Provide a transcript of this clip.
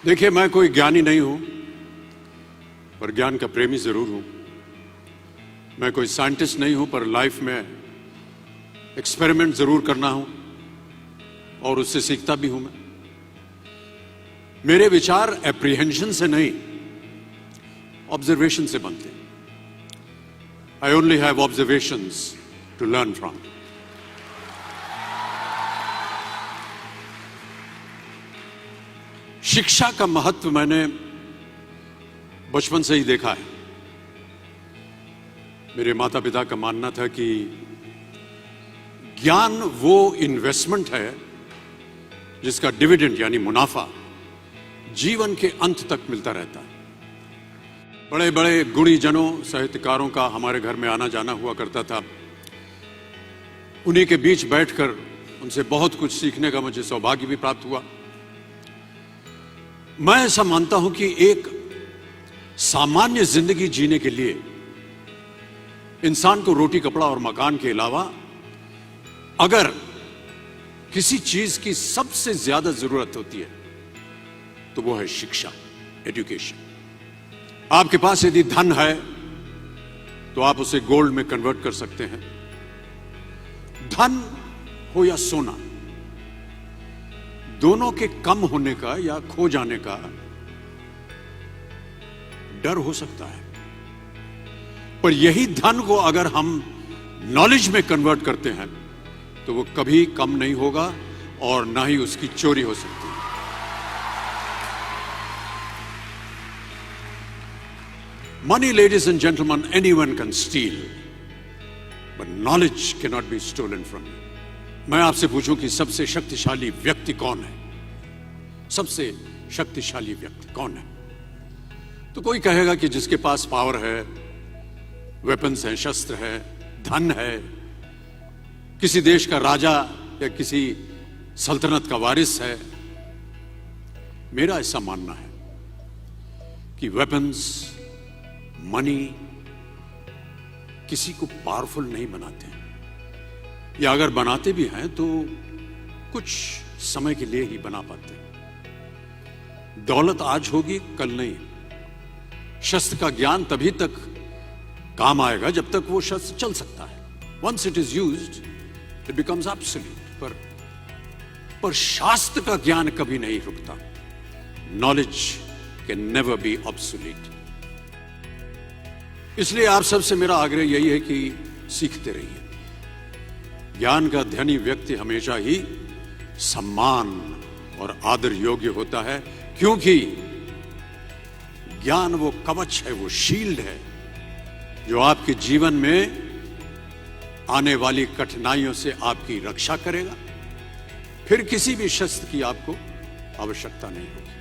देखिए, मैं कोई ज्ञानी नहीं हूं, पर ज्ञान का प्रेमी जरूर हूं। मैं कोई साइंटिस्ट नहीं हूं, पर लाइफ में एक्सपेरिमेंट जरूर करना हूं और उससे सीखता भी हूं। मेरे विचार एप्रीहेंशन से नहीं, ऑब्जर्वेशन से बनते हैं। I only have observations to learn from. शिक्षा का महत्व मैंने बचपन से ही देखा है। मेरे माता पिता का मानना था कि ज्ञान वो इन्वेस्टमेंट है जिसका डिविडेंड यानी मुनाफा जीवन के अंत तक मिलता रहता है। बड़े बड़े गुणी जनों, साहित्यकारों का हमारे घर में आना जाना हुआ करता था। उन्हीं के बीच बैठकर उनसे बहुत कुछ सीखने का मुझे सौभाग्य भी प्राप्त हुआ। मैं ऐसा मानता हूं कि एक सामान्य जिंदगी जीने के लिए इंसान को रोटी, कपड़ा और मकान के अलावा अगर किसी चीज की सबसे ज्यादा जरूरत होती है तो वो है शिक्षा, एजुकेशन। आपके पास यदि धन है तो आप उसे गोल्ड में कन्वर्ट कर सकते हैं। धन हो या सोना, दोनों के कम होने का या खो जाने का डर हो सकता है, पर यही धन को अगर हम नॉलेज में कन्वर्ट करते हैं तो वो कभी कम नहीं होगा और ना ही उसकी चोरी हो सकती है। Money, ladies and gentlemen, anyone can steal, but knowledge cannot be stolen from you. मैं आपसे पूछूं कि सबसे शक्तिशाली व्यक्ति कौन है? सबसे शक्तिशाली व्यक्ति कौन है? तो कोई कहेगा कि जिसके पास पावर है, वेपन्स हैं, शस्त्र है, धन है, किसी देश का राजा या किसी सल्तनत का वारिस है। मेरा ऐसा मानना है कि वेपन्स, मनी किसी को पावरफुल नहीं बनाते, या अगर बनाते भी हैं तो कुछ समय के लिए ही बना पाते हैं। दौलत आज होगी, कल नहीं। शस्त्र का ज्ञान तभी तक काम आएगा जब तक वो शस्त्र चल सकता है। Once it is used it becomes absolute. पर शास्त्र का ज्ञान कभी नहीं रुकता। Knowledge can never be obsolete. इसलिए आप सबसे मेरा आग्रह यही है कि सीखते रहिए। ज्ञान का धनी व्यक्ति हमेशा ही सम्मान और आदर योग्य होता है, क्योंकि ज्ञान वो कवच है, वो शील्ड है जो आपके जीवन में आने वाली कठिनाइयों से आपकी रक्षा करेगा। फिर किसी भी शस्त्र की आपको आवश्यकता नहीं होगी।